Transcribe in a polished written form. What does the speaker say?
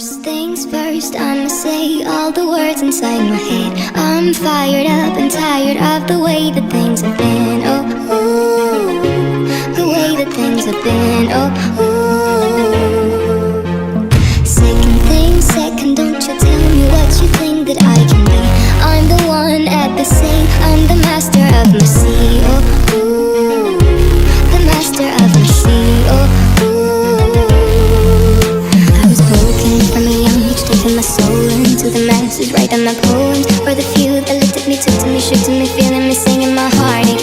First things first, I'ma say all the words inside my head. I'm fired up and tired of the way that things have been. Oh, ooh, the way that things have been. Oh, ooh. Second thing second, don't you tell me what you think that I can be. I'm the one at the sea, I'm the master of my sea. Oh, ooh, the master of my sea. Oh, taking my soul into the masses, writing my poems for the few that looked at me, took to me, shook to me, feeling me, singing my heartache.